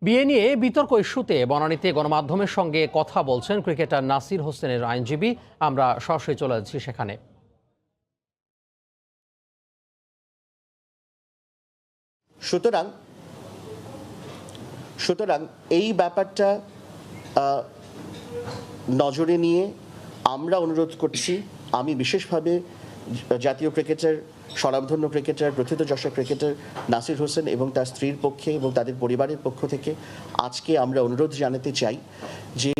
বিয়ে নিয়ে বিতর্ক ইস্যুতে বনানীতে গণমাধ্যমের সঙ্গে কথা বলছেন ক্রিকেটার নাসির হোসেনের আইনজীবী। আমরা সরাসরি চলে যাচ্ছি সেখানে। সুতরাং এই ব্যাপারটা নজরে নিয়ে আমরা অনুরোধ করছি, আমি বিশেষভাবে জাতীয় ক্রিকেটার, স্বনামধন্য ক্রিকেটার, প্রথিতযশা ক্রিকেটার নাসির হোসেন এবং তার স্ত্রীর পক্ষে এবং তাদের পরিবারের পক্ষ থেকে আজকে আমরা অনুরোধ জানাতে চাই যে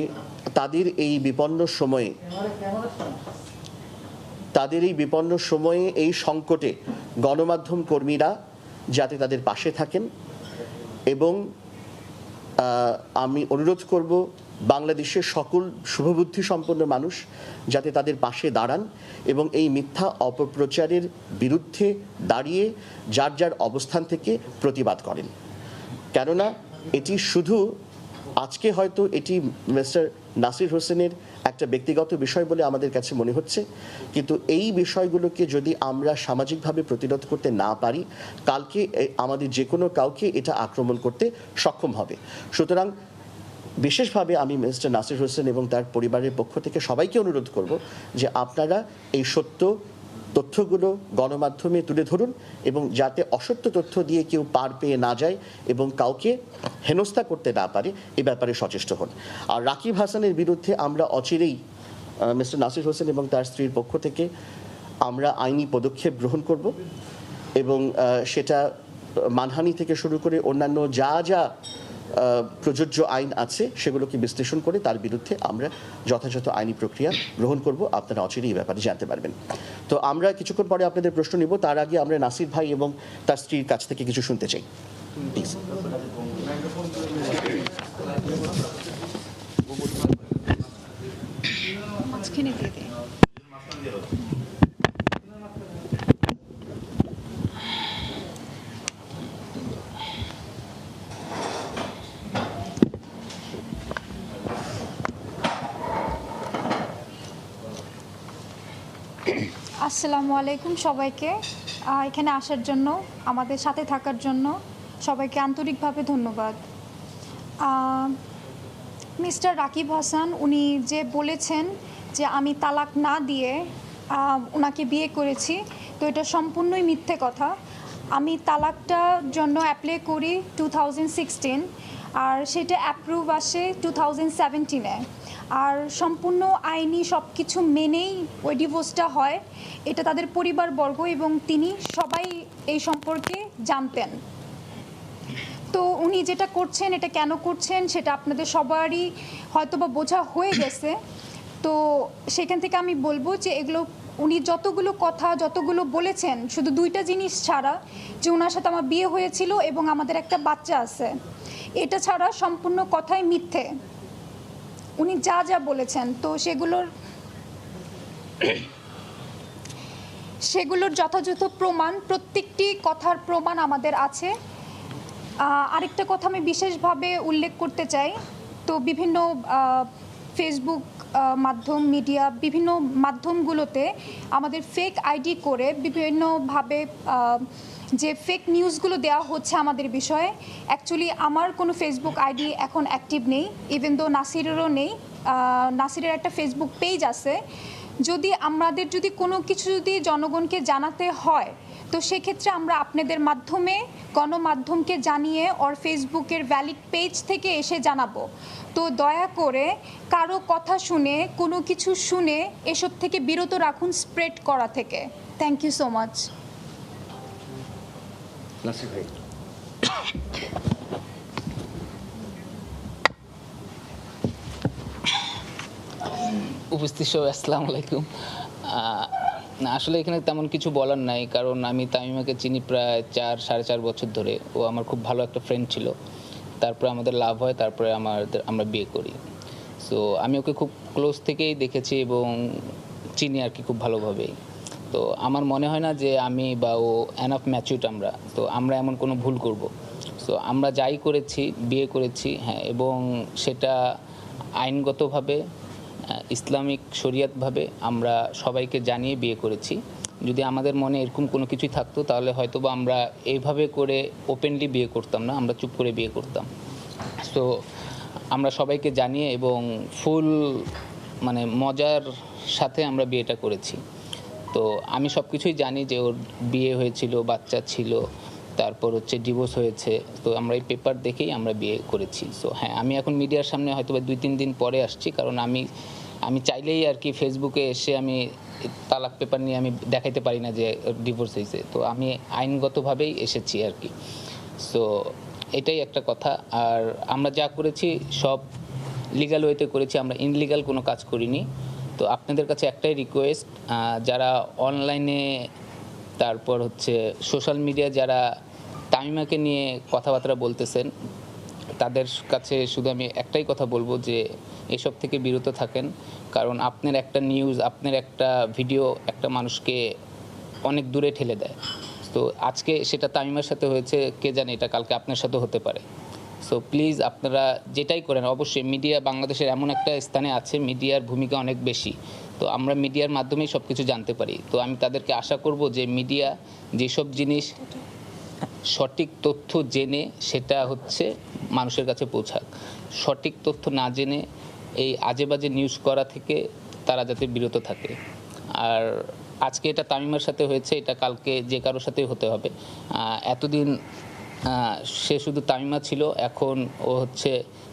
তাদের এই বিপন্ন সময়ে এই সংকটে গণমাধ্যম কর্মীরা যাতে তাদের পাশে থাকেন। এবং আমি অনুরোধ করব বাংলাদেশের সকল শুভবুদ্ধি সম্পন্ন মানুষ যাতে তাদের পাশে দাঁড়ান এবং এই মিথ্যা অপপ্রচারের বিরুদ্ধে দাঁড়িয়ে যার যার অবস্থান থেকে প্রতিবাদ করেন। কেননা এটি শুধু আজকে হয়তো এটি মিস্টার নাসির হোসেনের একটা ব্যক্তিগত বিষয় বলে আমাদের কাছে মনে হচ্ছে, কিন্তু এই বিষয়গুলোকে যদি আমরা সামাজিকভাবে প্রতিরোধ করতে না পারি, কালকে আমাদের যে কোনো কাউকে এটা আক্রমণ করতে সক্ষম হবে। সুতরাং বিশেষভাবে আমি মিস্টার নাসির হোসেন এবং তার পরিবারের পক্ষ থেকে সবাইকে অনুরোধ করব যে আপনারা এই সত্য তথ্যগুলো গণমাধ্যমে তুলে ধরুন এবং যাতে অসত্য তথ্য দিয়ে কেউ পার পেয়ে না যায় এবং কাউকে হেনস্থা করতে না পারে এ ব্যাপারে সচেষ্ট হন। আর রাকিব হাসানের বিরুদ্ধে আমরা অচিরেই মিস্টার নাসির হোসেন এবং তার স্ত্রীর পক্ষ থেকে আমরা আইনি পদক্ষেপ গ্রহণ করব এবং সেটা মানহানি থেকে শুরু করে অন্যান্য যা যা প্রযোজ্য আইন আছে সেগুলোকে বিশ্লেষণ করে তার বিরুদ্ধে আমরা যথাযথ আইনি প্রক্রিয়া গ্রহণ করব। আপনারা অচিরেই এই ব্যাপারে জানতে পারবেন। তো আমরা কিছুক্ষণ পরে আপনাদের প্রশ্ন নিব, তার আগে আমরা নাসির ভাই এবং তার স্ত্রীর কাছ থেকে কিছু শুনতে চাই। আসসালামু আলাইকুম সবাইকে, এখানে আসার জন্য, আমাদের সাথে থাকার জন্য সবাইকে আন্তরিকভাবে ধন্যবাদ। মিস্টার রাকিব হাসান উনি যে বলেছেন যে আমি তালাক না দিয়ে ওনাকে বিয়ে করেছি, তো এটা সম্পূর্ণই মিথ্যে কথা। আমি তালাকটার জন্য অ্যাপ্লাই করি 2016 আর সেটা অ্যাপ্রুভ আসে 2017-এ। আর সম্পূর্ণ আইনি সব কিছু মেনেই ওই ডিভোর্সটা হয়। এটা তাদের পরিবারবর্গ এবং তিনি সবাই এই সম্পর্কে জানতেন। তো উনি যেটা করছেন, এটা কেন করছেন সেটা আপনাদের সবারই হয়তোবা বোঝা হয়ে গেছে। তো সেখান থেকে আমি বলবো যে এগুলো উনি যতগুলো বলেছেন, শুধু দুইটা জিনিস ছাড়া, যে ওনার সাথে আমার বিয়ে হয়েছিল এবং আমাদের একটা বাচ্চা আছে, এটা ছাড়া সম্পূর্ণ কথাই মিথ্যে। উনি যা যা বলেছেন তো সেগুলোর যথাযথ প্রমাণ, প্রত্যেকটি কথার প্রমাণ আমাদের আছে। আরেকটা কথা আমি বিশেষভাবে উল্লেখ করতে চাই, তো বিভিন্ন ফেসবুক মাধ্যম, মিডিয়া, বিভিন্ন মাধ্যমগুলোতে আমাদের ফেক আইডি করে বিভিন্নভাবে যে ফেক নিউজগুলো দেওয়া হচ্ছে আমাদের বিষয়ে। অ্যাকচুয়ালি আমার কোনো ফেসবুক আইডি এখন অ্যাক্টিভ নেই, ইভেন দো নাসিরেরও নেই। নাসিরের একটা ফেসবুক পেজ আছে। আমাদের যদি কোনো কিছু যদি জনগণকে জানাতে হয়, তো সেক্ষেত্রে আমরা আপনাদের মাধ্যমে গণমাধ্যমকে জানিয়ে ওর ফেসবুকের ভ্যালিড পেজ থেকে এসে জানাবো। তো দয়া করে কারো কথা শুনে, কোনো কিছু শুনে এসব থেকে বিরত রাখুন, স্প্রেড করা থেকে। Thank you so much. উপস্থিত সবাই আসসালামু আলাইকুম। না, আসলে এখানে তেমন কিছু বলার নাই, কারণ আমি তামিমাকে চিনি প্রায় 4-4.5 বছর ধরে। ও আমার খুব ভালো একটা ফ্রেন্ড ছিল। তারপরে আমাদের লাভ হয়, তারপরে আমরা বিয়ে করি। সো আমি ওকে খুব ক্লোজ থেকেই দেখেছি এবং চিনি আর কি, খুব ভালোভাবেই। তো আমার মনে হয় না যে আমি বা ও এনাফ ম্যাচিউরড আমরা এমন কোনো ভুল করব। সো আমরা যাই করেছি, বিয়ে করেছি, হ্যাঁ, এবং সেটা আইনগতভাবে, ইসলামিক শরিয়াতভাবে আমরা সবাইকে জানিয়ে বিয়ে করেছি। যদি আমাদের মনে এরকম কোনো কিছুই থাকতো তাহলে হয়তো বা আমরা এইভাবে করে ওপেনলি বিয়ে করতাম না, আমরা চুপ করে বিয়ে করতাম। সো আমরা সবাইকে জানিয়ে এবং ফুল মানে মজার সাথে আমরা বিয়েটা করেছি। তো আমি সব কিছুই জানি যে ওর বিয়ে হয়েছিল, বাচ্চা ছিল, তারপর হচ্ছে ডিভোর্স হয়েছে। তো আমরা এই পেপার দেখেই আমরা বিয়ে করেছি। সো হ্যাঁ, আমি এখন মিডিয়ার সামনে হয়তো 2-3 দিন পরে আসছি, কারণ আমি চাইলেই আর কি ফেসবুকে এসে আমি তালাক পেপার নিয়ে আমি দেখাইতে পারি না যে ডিভোর্স হয়েছে। তো আমি আইনগতভাবেই এসেছি আর কি। সো এটাই একটা কথা। আর আমরা যা করেছি সব লিগ্যাল ওয়েতে করেছি, আমরা ইনলিগ্যাল কোনো কাজ করিনি। তো আপনাদের কাছে একটাই রিকোয়েস্ট, যারা অনলাইনে তারপর হচ্ছে সোশ্যাল মিডিয়া যারা তামিমাকে নিয়ে কথাবার্তা বলতেছেন, তাদের কাছে শুধু আমি একটাই কথা বলবো যে এসব থেকে বিরত থাকেন। কারণ আপনার একটা নিউজ, আপনার একটা ভিডিও একটা মানুষকে অনেক দূরে ঠেলে দেয়। তো আজকে সেটা তামিমার সাথে হয়েছে, কে জানে এটা কালকে আপনার সাথে হতে পারে। সো প্লিজ আপনারা যেটাই করেন, অবশ্যই মিডিয়া বাংলাদেশের এমন একটা স্থানে আছে, মিডিয়ার ভূমিকা অনেক বেশি। তো আমরা মিডিয়ার মাধ্যমেই সব কিছু জানতে পারি। তো আমি তাদেরকে আশা করব যে মিডিয়া যেসব জিনিস সঠিক তথ্য জেনে সেটা হচ্ছে মানুষের কাছে পৌঁছাক। সঠিক তথ্য না জেনে এই আজে বাজে নিউজ করা থেকে তারা যাতে বিরত থাকে। আর আজকে এটা তামিমার সাথে হয়েছে, এটা কালকে যে কারোর সাথেই হতে হবে। এতদিন সে শুধু তামিমা ছিল, এখন ও হচ্ছে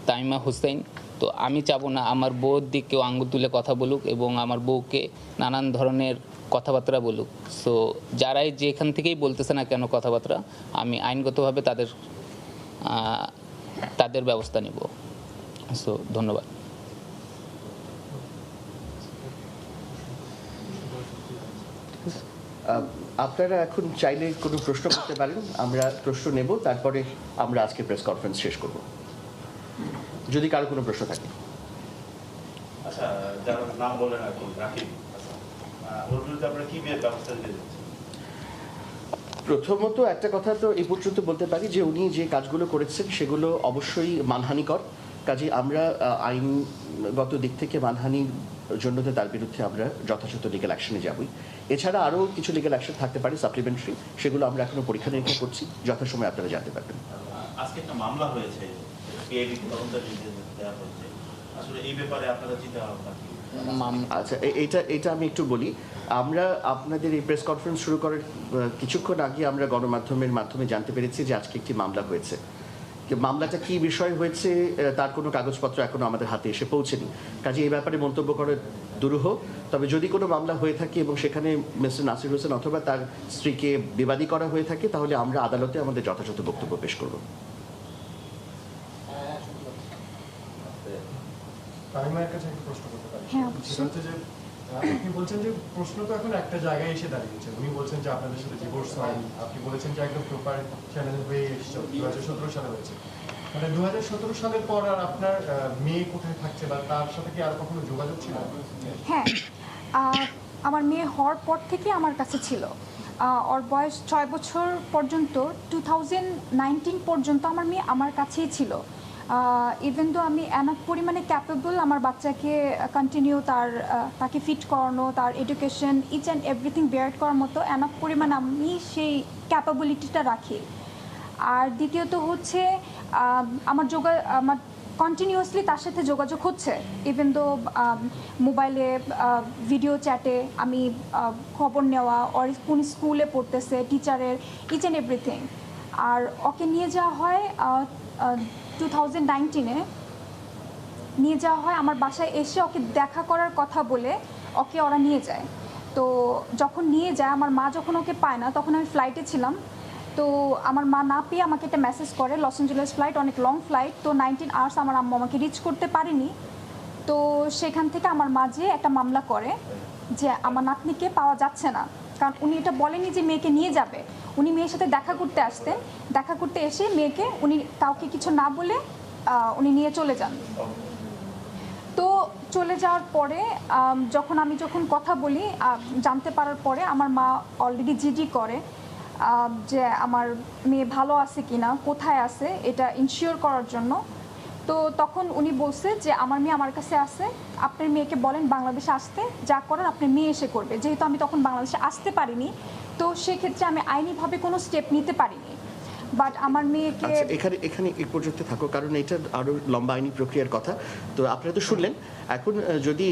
তামিমা হোসেন। তো আমি চাবো না আমার বউর দিক কেউ আঙ্গুল তুলে কথা বলুক এবং আমার বউকে নানান ধরনের কথাবার্তা বলুক। সো যারাই যেখান থেকেই বলতেছে না কেন কথাবার্তা, আমি আইনগতভাবে তাদের ব্যবস্থা নেব। সো ধন্যবাদ। আপনারা এখন চাইলে কোনো প্রশ্ন করতে পারেন, আমরা প্রশ্ন নেব, তারপরে আমরা আজকে প্রেস কনফারেন্স শেষ করব যদি কারো কোনো প্রশ্ন থাকে। আচ্ছা, যারা নাম বলেন এখন রাকিব, ওর বিরুদ্ধে আপনারা কি ব্যবস্থা নিতে যাচ্ছেন? প্রথমত একটা কথা তো এই পর্যন্ত বলতে পারি যে উনি যে কাজগুলো করেছেন সেগুলো অবশ্যই মানহানিকর। কাজে আমরা আইনগত দিক থেকে মানহানির জন্য তো তার বিরুদ্ধে আমরা যথাযথ লিগ্যাল অ্যাকশনে যাবই। এছাড়া আরও কিছু লিগ্যাল অ্যাকশন থাকতে পারে সাপ্লিমেন্টারি, সেগুলো আমরা এখনো পরীক্ষা নিরীক্ষা করছি, যথাসময়ে আপনারা জানতে পারবেন। আজকে একটা মামলা হয়েছে, পিআইডি তদন্তের নির্দেশ দেওয়া হয়েছে, আসলে এই ব্যাপারে আপনারা চিন্তা ভাবনা কি? আচ্ছা, এটা আমি একটু বলি। আমরা আপনাদের এই প্রেস কনফারেন্স শুরু করার কিছুক্ষণ আগে আমরা গণমাধ্যমের মাধ্যমে জানতে পেরেছি যে আজকে একটি মামলা হয়েছে। মামলাটা কি বিষয় হয়েছে তার কোনো কাগজপত্র এখনো আমাদের হাতে এসে পৌঁছেনি, কাজে এই ব্যাপারে মন্তব্য করা দুরূহ। তবে যদি কোনো মামলা হয়ে থাকে এবং সেখানে মিস্টার নাসির হোসেন অথবা তার স্ত্রীকে বিবাদী করা হয়ে থাকে, তাহলে আমরা আদালতে আমাদের যথাযথ বক্তব্য পেশ করব। তামিমার কাছে একটা প্রশ্ন করতে পারি। হ্যাঁ, সেটা হচ্ছে যে আপনি বলছেন যে প্রশ্ন তো এখন একটা জায়গায় এসে দাঁড়িয়েছে। উনি বলছেন যে আপনাদের সাথে ডিভোর্স হয়নি, আপনি বলেছেন যে একদম প্রপার চ্যানেল হয়ে এসেছে 2017 সালে হয়েছে। মানে 2017 সালের পর আর আপনার মেয়ে কোথায় থাকছে বা তার সাথে কি আর কখনো যোগাযোগ ছিল? হ্যাঁ, আমার মেয়ে হওয়ার পর থেকে আমার কাছে ছিল। ওর বয়স 6 বছর পর্যন্ত, 2019 পর্যন্ত আমার মেয়ে আমার কাছেই ছিল। ইভেন তো আমি এনাফ পরিমাণে ক্যাপেবল আমার বাচ্চাকে কন্টিনিউ তাকে ফিট করানো, তার education, each and everything bear করার মতো এনাফ পরিমাণ আমি সেই ক্যাপাবিলিটিটা রাখি। আর দ্বিতীয়ত হচ্ছে আমার কন্টিনিউয়াসলি তার সাথে যোগাযোগ হচ্ছে। ইভেন তো মোবাইলে ভিডিও চ্যাটে আমি খবর নেওয়া, ওর কোন স্কুলে পড়তেছে, টিচারের ইচ অ্যান্ড এভরিথিং। আর ওকে নিয়ে যাওয়া হয় 2019-এ নিয়ে যাওয়া হয় আমার বাসায় এসে ওকে দেখা করার কথা বলে ওকে ওরা নিয়ে যায়। তো যখন নিয়ে যায়, আমার মা যখন ওকে পায় না, তখন আমি ফ্লাইটে ছিলাম। তো আমার মা না পেয়ে আমাকে একটা মেসেজ করে, লস অ্যাঞ্জেলেস ফ্লাইট, অনেক লং ফ্লাইট, তো 19 আওয়ার্স আমার আম্মু আমাকে রিচ করতে পারেনি। তো সেখান থেকে আমার মা যে একটা মামলা করে যে আমার নাতনিকে পাওয়া যাচ্ছে না, কারণ উনি এটা বলেনি যে মেয়েকে নিয়ে যাবে। উনি মেয়ের সাথে দেখা করতে আসতেন, দেখা করতে এসে মেয়েকে উনি কাউকে কিছু না বলে উনি নিয়ে চলে যান। তো চলে যাওয়ার পরে যখন কথা বলি, জানতে পারার পরে আমার মা অলরেডি জিডি করে যে আমার মেয়ে ভালো আছে কিনা, কোথায় আছে, এটা ইনশিওর করার জন্য। তো তখন উনি বলছে যে আমার মেয়ে আমার কাছে আছে, আপনার মেয়েকে বলেন বাংলাদেশে আসতে, যা করার আপনার মেয়ে এসে করবে। যেহেতু আমি তখন বাংলাদেশে আসতে পারিনি, তো সেক্ষেত্রে আমি আইনিভাবে কোনো স্টেপ নিতে পারিনি। বাট আমার মেয়েকে আচ্ছা, এখানে এখানে এই পর্যন্ত থাকো, কারণ এটা আরো লম্বা আইনি প্রক্রিয়ার কথা। তো আপনারা তো শুনলেন, এখন যদি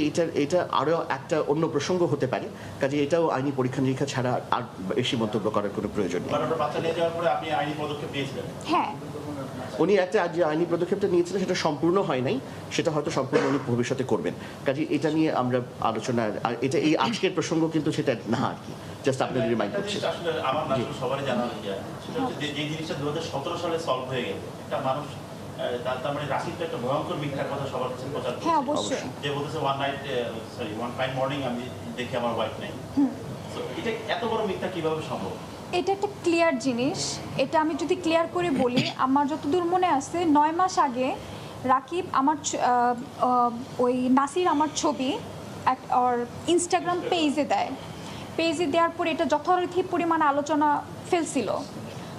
এটা আরো একটা অন্য প্রসঙ্গ হতে পারে, কাজে এটাও আইনি পরীক্ষা নিরীক্ষা ছাড়া আর বেশি মন্তব্য করার কোনো প্রয়োজন নেই। কারণ বাচ্চা নিয়ে যাওয়ার পরে আপনি আইনি পদক্ষেপ নিয়েছিলেন। হ্যাঁ, উনি একটা যে আইনি পদক্ষেপটা নিয়েছিলেন সেটা সম্পূর্ণ হয় নাই, সেটা হয়তো সম্পূর্ণ উনি ভবিষ্যতে করবেন। কাজে এটা নিয়ে আমরা আলোচনা, আর এটা এই আজকের প্রসঙ্গ কিন্তু সেটা না আর কি, জাস্ট আপনাদের রিমাইন্ড করছি। আসলে আমার না আসলে সবারই জানা যায়, সেটা হচ্ছে যে জিনিসটা 2017 সালে সলভ হয়ে গেছে, একটা মানুষ তার মানে রাশিদ একটা ভয়ঙ্কর মিথ্যার কথা সবার কাছে প্রচার হ্যাঁ করছে, অবশ্যই। যে বলতেছে ওয়ান ফাইন মর্নিং আমি দেখি আমার ওয়াইফ নেই। So, এটা এত বড় মিথ্যা কিভাবে সম্ভব? এটা একটা ক্লিয়ার জিনিস। এটা আমি যদি ক্লিয়ার করে বলি, আমার যতদূর মনে আছে 9 মাস আগে রাকিব আমার ওই নাসির আমার ছবি ওর ইনস্টাগ্রাম পেজে দেয়। পেজে দেওয়ার পরে এটা যথারীতি পরিমাণ আলোচনা ফেলছিল।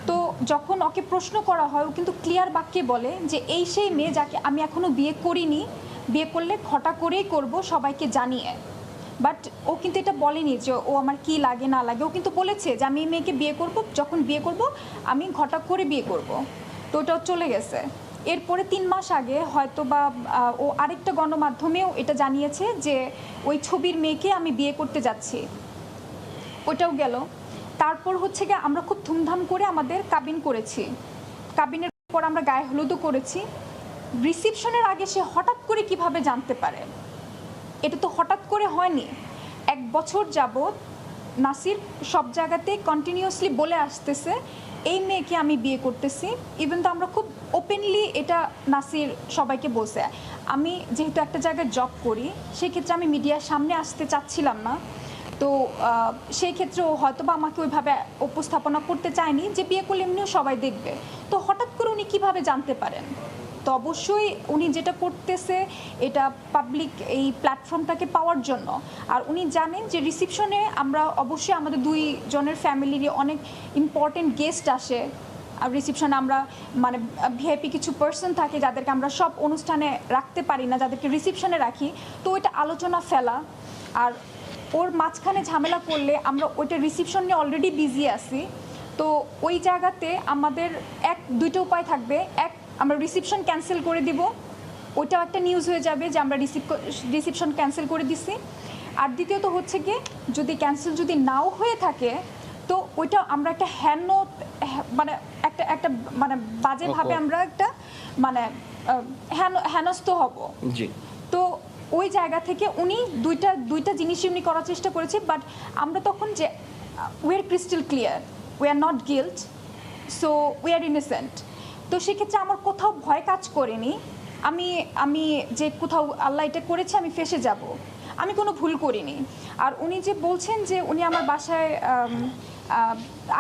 তো যখন ওকে প্রশ্ন করা হয়, ও কিন্তু ক্লিয়ার বাক্যে বলে যে এই সেই মেয়ে যাকে আমি এখনও বিয়ে করিনি, বিয়ে করলে ঘটা করেই করব সবাইকে জানিয়ে। বাট ও কিন্তু এটা বলেনি যে ও আমার কি লাগে না লাগে, ও কিন্তু বলেছে যে আমি এই মেয়েকে বিয়ে করব, যখন বিয়ে করব আমি ঘটা করে বিয়ে করব। তো ওটাও চলে গেছে। এরপরে 3 মাস আগে হয়তো বা ও আরেকটা গণমাধ্যমেও এটা জানিয়েছে যে ওই ছবির মেয়েকে আমি বিয়ে করতে যাচ্ছি, ওটাও গেল। তারপর হচ্ছে গিয়ে আমরা খুব ধুমধাম করে আমাদের কাবিন করেছি, কাবিনের পর আমরা গায়ে হলুদও করেছি। রিসিপশনের আগে সে হঠাৎ করে কিভাবে জানতে পারে? এটা তো হঠাৎ করে হয়নি। 1 বছর যাবৎ নাসির সব জায়গাতে কন্টিনিউয়াসলি বলে আসতেছে এই মেয়েকে আমি বিয়ে করতেছি। ইভেন তো আমরা খুব ওপেনলি এটা নাসির সবাইকে বলছে। আমি যেহেতু একটা জায়গায় জব করি, সেক্ষেত্রে আমি মিডিয়ার সামনে আসতে চাচ্ছিলাম না। তো সেই ক্ষেত্রে ও হয়তো বা আমাকে ওইভাবে উপস্থাপনা করতে চায়নি যে বিয়ে করলে এমনিও সবাই দেখবে। তো হঠাৎ করে উনি কীভাবে জানতে পারেন? তো অবশ্যই উনি যেটা করতেছে এটা পাবলিক এই প্ল্যাটফর্মটাকে পাওয়ার জন্য। আর উনি জানেন যে রিসিপশনে আমরা অবশ্যই আমাদের 2 জনের ফ্যামিলিরই অনেক ইম্পর্টেন্ট গেস্ট আসে। আর রিসিপশনে আমরা মানে ভিআইপি কিছু পার্সন থাকে যাদেরকে আমরা সব অনুষ্ঠানে রাখতে পারি না, যাদেরকে রিসিপশনে রাখি। তো ওইটা আলোচনা ফেলা আর ওর মাঝখানে ঝামেলা করলে আমরা ওইটা রিসিপশন নিয়ে অলরেডি বিজি আছি। তো ওই জায়গাতে আমাদের 2টা উপায় থাকবে। এক, আমরা রিসিপশন ক্যান্সেল করে দিব, ওইটাও একটা নিউজ হয়ে যাবে যে আমরা রিসিপশন ক্যান্সেল করে দিছি। আর দ্বিতীয়ত হচ্ছে কি, যদি ক্যান্সেল যদি নাও হয়ে থাকে তো ওইটা আমরা একটা মানে একটা মানে বাজেভাবে আমরা একটা মানে হেনস্থ হব। জি। তো ওই জায়গা থেকে উনি দুইটা জিনিসই উনি করার চেষ্টা করেছে। বাট আমরা তখন যে we are crystal clear, we are not guilt, so we are innocent. তো সেক্ষেত্রে আমার কোথাও ভয় কাজ করেনি। আমি যে কোথাও আল্লাহ এটা করেছে আমি ফেসে যাব, আমি কোনো ভুল করিনি। আর উনি যে বলছেন যে উনি আমার বাসায়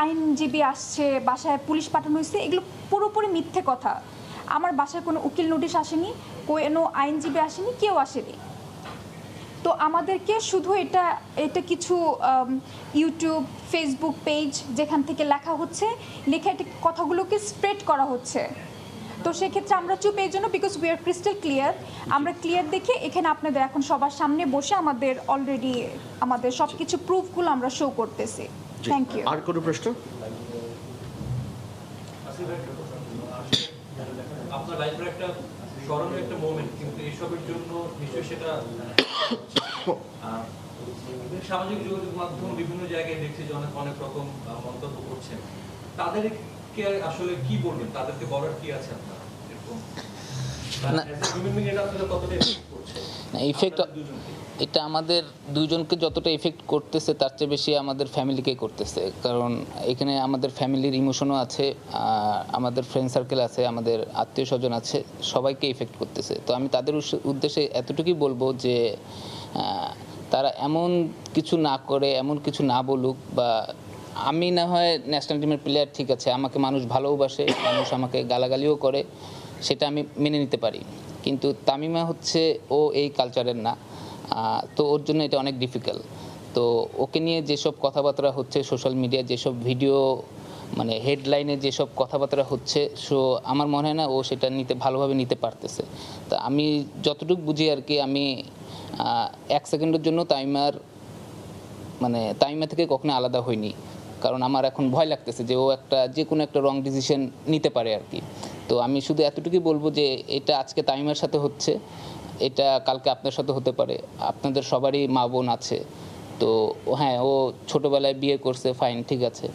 আইনজীবী আসছে, বাসায় পুলিশ পাঠানো হয়েছে, এগুলো পুরোপুরি মিথ্যে কথা। আমার বাসায় কোনো উকিল নোটিশ আসেনি, কোনো আইনজীবী আসেনি, কেউ আসেনি। তো আমাদেরকে শুধু এটা কিছু ইউটিউব, ফেসবুক পেজ যেখান থেকে লেখা হচ্ছে, লেখা এটা কথাগুলোকে স্প্রেড করা হচ্ছে। তো সেক্ষেত্রে আমরা চুপ এই জন্য, because we are crystal clear. আমরা ক্লিয়ার দেখে এখানে আপনাদের এখন সবার সামনে বসে আমাদের অলরেডি আমাদের সব কিছু প্রুফগুলো আমরা শো করতেছি। Thank you. আর কোনো প্রশ্ন? আপনার লাইফের একটা স্মরণীয় একটা মোমেন্ট, কিন্তু এসবের জন্য নিশ্চয়ই সেটা সামাজিক যোগাযোগ মাধ্যম বিভিন্ন জায়গায় দেখছি যে অনেক রকম মন্তব্য করছেন। তাদেরকে আসলে কি বলবেন? তাদেরকে বলার কি আছে আপনার? এরকম কতটা এফেক্ট করছে? ইফেক্ট এটা আমাদের 2 জনকে যতটা এফেক্ট করতেছে তার চেয়ে বেশি আমাদের ফ্যামিলিকে করতেছে। কারণ এখানে আমাদের ফ্যামিলির ইমোশনও আছে, আমাদের ফ্রেন্ড সার্কেল আছে, আমাদের আত্মীয় স্বজন আছে, সবাইকে এফেক্ট করতেছে। তো আমি তাদের উদ্দেশ্যে এতটুকুই বলবো যে তারা এমন কিছু না করে, এমন কিছু না বলুক। বা আমি না হয় ন্যাশনাল টিমের প্লেয়ার, ঠিক আছে, আমাকে মানুষ ভালোবাসে, মানুষ আমাকে গালাগালিও করে, সেটা আমি মেনে নিতে পারি। কিন্তু তামিমা হচ্ছে ও এই কালচারের না, তো ওর জন্য এটা অনেক ডিফিকাল্ট। তো ওকে নিয়ে যেসব কথাবার্তা হচ্ছে সোশ্যাল মিডিয়ায়, যেসব ভিডিও মানে হেডলাইনে যেসব কথাবার্তা হচ্ছে, সো আমার মনে হয় না ও সেটা ভালোভাবে নিতে পারতেছে। তা আমি যতটুকু বুঝি আর কি, আমি 1 সেকেন্ডের জন্য তামিমা থেকে কখনো আলাদা হইনি। কারণ আমার এখন ভয় লাগতেছে যে ও যে কোনো একটা রং ডিসিশন নিতে পারে আর কি। তো আমি শুধু এতটুকুই বলবো যে এটা আজকে তামিমের সাথে হচ্ছে, এটা কালকে আপনার সাথে হতে পারে, আপনাদের সবারই মা বোন আছে। তো হ্যাঁ, ও ছোটোবেলায় বিয়ে করছে, ফাইন, ঠিক আছে,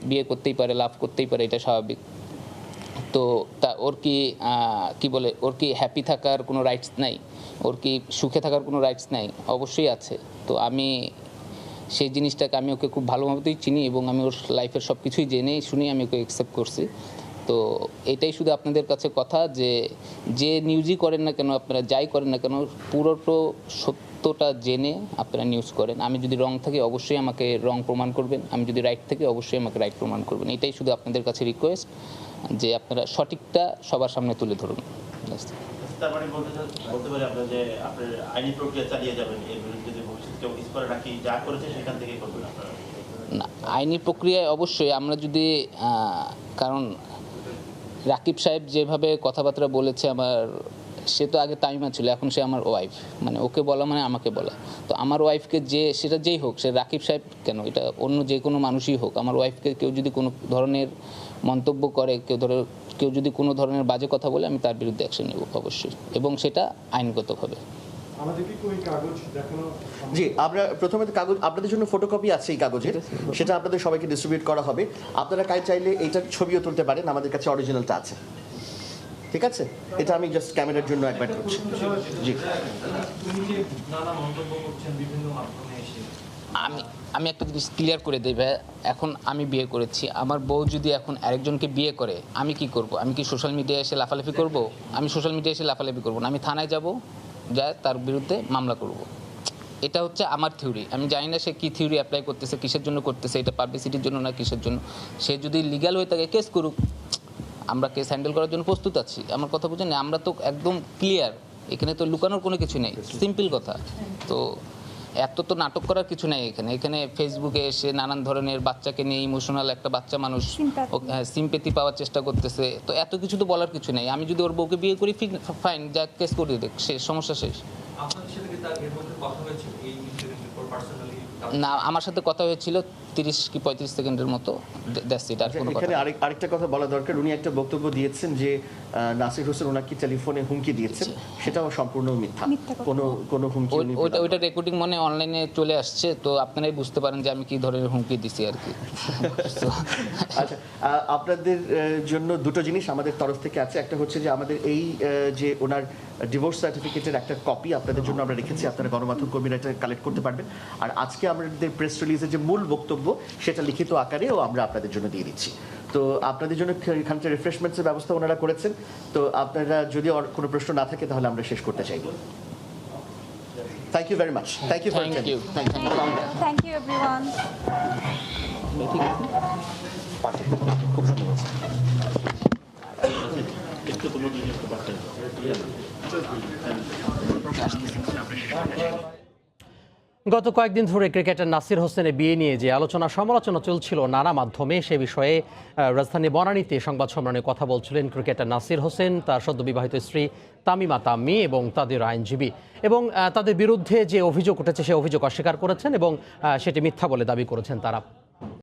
বিয়ে করতেই পারে, লাভ করতেই পারে, এটা স্বাভাবিক। তো ওর কি বলে, ওর কি হ্যাপি থাকার কোনো রাইটস নাই? ওর কি সুখে থাকার কোনো রাইটস নাই? অবশ্যই আছে। তো আমি সেই জিনিসটাকে আমি ওকে খুব ভালোভাবেই চিনি এবং আমি ওর লাইফের সব কিছুই জেনে শুনি আমি ওকে অ্যাকসেপ্ট করছি। তো এটাই শুধু আপনাদের কাছে কথা যে নিউজই করেন না কেন, আপনারা যাই করেন না কেন, পুরোটা সত্যটা জেনে আপনারা নিউজ করেন। আমি যদি রং থাকি অবশ্যই আমাকে রং প্রমাণ করবেন, আমি যদি রাইট থাকি অবশ্যই আমাকে রাইট প্রমাণ করবেন। এটাই শুধু আপনাদের কাছে রিকোয়েস্ট যে আপনারা সঠিকটা সবার সামনে তুলে ধরুন। তার মানে বলতে পারি আপনার যে আপনার আইনি প্রক্রিয়া চালিয়ে যাবেন, এর বিরুদ্ধে যে ভবিষ্যতে কেউ কিছু করে রাখি যা করেছে সেখান থেকে করবেন আপনারা? না, আইনি প্রক্রিয়ায় অবশ্যই আমরা যদি কারণ রাকিব সাহেব যেভাবে কথাবার্তা বলেছে, সে তো আগে তামিমা ছিল, এখন সে আমার ওয়াইফ, মানে ওকে বলা মানে আমাকে বলা। তো আমার ওয়াইফকে সেটা যেই হোক, সে রাকিব সাহেব কেন, এটা অন্য যে কোনো মানুষই হোক, আমার ওয়াইফকে কেউ যদি কোনো ধরনের মন্তব্য করে, কেউ যদি কোনো ধরনের বাজে কথা বলে, আমি তার বিরুদ্ধে অ্যাকশন নেব অবশ্যই, এবং সেটা আইনগতভাবে। জি, আমরা প্রথমে কাগজ আপনাদের জন্য ফটোকপি আছে এই কাগজের, সেটা আপনাদের সবাইকে ডিস্ট্রিবিউট করা হবে। আপনারা চাইলে এইটার ছবিও তুলতে পারেন, আমাদের কাছে অরিজিনালটা আছে। ঠিক আছে, এটা আমি জাস্ট ক্যামেরার জন্য একবার করছি। জি, তুমি যে নানা মন্তব্য করছেন বিভিন্ন মাধ্যমে এসে, আমি একটা জিনিস ক্লিয়ার করে দেই ভাই, এখন আমি বিয়ে করেছি, আমার বউ যদি এখন আরেকজনকে বিয়ে করে, আমি কি করব? আমি কি সোশ্যাল মিডিয়ায় এসে লাফালাফি করব? আমি সোশ্যাল মিডিয়ায় এসে লাফালাফি করব না, আমি থানায় যাব, যায় তার বিরুদ্ধে মামলা করব। এটা হচ্ছে আমার থিওরি। আমি জানি না সে কী থিওরি অ্যাপ্লাই করতেছে, কিসের জন্য করতেছে, এটা পাবলিসিটির জন্য না কিসের জন্য। সে যদি লিগ্যাল হয়ে থাকে কেস করুক, আমরা কেস হ্যান্ডেল করার জন্য প্রস্তুত আছি। আমার কথা বুঝেন, আমরা তো একদম ক্লিয়ার, এখানে তো লুকানোর কোনো কিছু নেই, সিম্পল কথা। তো এত তো নাটক করার কিছু নেই এখানে ফেসবুকে এসে নানান ধরনের বাচ্চাকে নিয়ে ইমোশনাল একটা বাচ্চা মানুষ সিম্পেথি পাওয়ার চেষ্টা করতেছে। তো এত কিছু তো বলার কিছু নেই। আমি যদি ওর বউকে বিয়ে করি, ফাইন, যা কেস করে দেখ, শেষ, সমস্যা শেষ। আপনাদের সাথে কি তার এর মধ্যে কথা হয়েছিল এই ইনসিডেন্টের পর পার্সোনালি? না, আমার সাথে কথা হয়েছিল 30 কি 35 সেকেন্ডের মতো, দ্যাটস ইট। আর কোনো কথা। এখানে আরেকটা কথা বলা দরকার, উনি একটা বক্তব্য দিয়েছেন যে নাসির হোসেন ওনাকে টেলিফোনে হুমকি দিয়েছেন, সেটাও সম্পূর্ণ মিথ্যা। কোনো হুমকি ওইটা রেকর্ডিং মানে অনলাইনে চলে আসছে, তো আপনারাই বুঝতে পারেন যে আমি কি ধরনের হুমকি দিছি আর কি। আচ্ছা, আপনাদের জন্য দুটো জিনিস আমাদের তরফ থেকে আছে। একটা হচ্ছে যে আমাদের এই যে ওনার ডিভোর্স সার্টিফিকেটের একটা কপি আপনাদের জন্য আমরা রেখেছি, আপনারা গণমাধ্যম কর্মীরা এটা কালেক্ট করতে পারবেন। আর আজকে আমাদের প্রেস রিলিজের যে মূল বক্তব্য, সেটা লিখিত আকারেও আমরা আপনাদের জন্য দিয়ে দিচ্ছি। তো আপনাদের জন্য এখানকার রিফ্রেশমেন্টসের ব্যবস্থা ওনারা করেছেন। তো আপনারা যদি কোনো প্রশ্ন না থাকে তাহলে আমরা শেষ করতে চাইব। Thank you very much. Thank you, thank you, thank you everyone. খুব ধন্যবাদ। গত কয়েকদিন ধরে ক্রিকেটার নাসির হোসেনের বিয়ে নিয়ে যে আলোচনা সমালোচনা চলছিল নানা মাধ্যমে, সে বিষয়ে রাজধানী বনানীতে সংবাদ সম্মেলনে কথা বলছিলেন ক্রিকেটার নাসির হোসেন, তার সদ্য বিবাহিত স্ত্রী তামিমা তাম্মি এবং তাদের আইনজীবী। এবং তাদের বিরুদ্ধে যে অভিযোগ উঠেছে সে অভিযোগ অস্বীকার করেছেন এবং সেটি মিথ্যা বলে দাবি করেছেন তারা।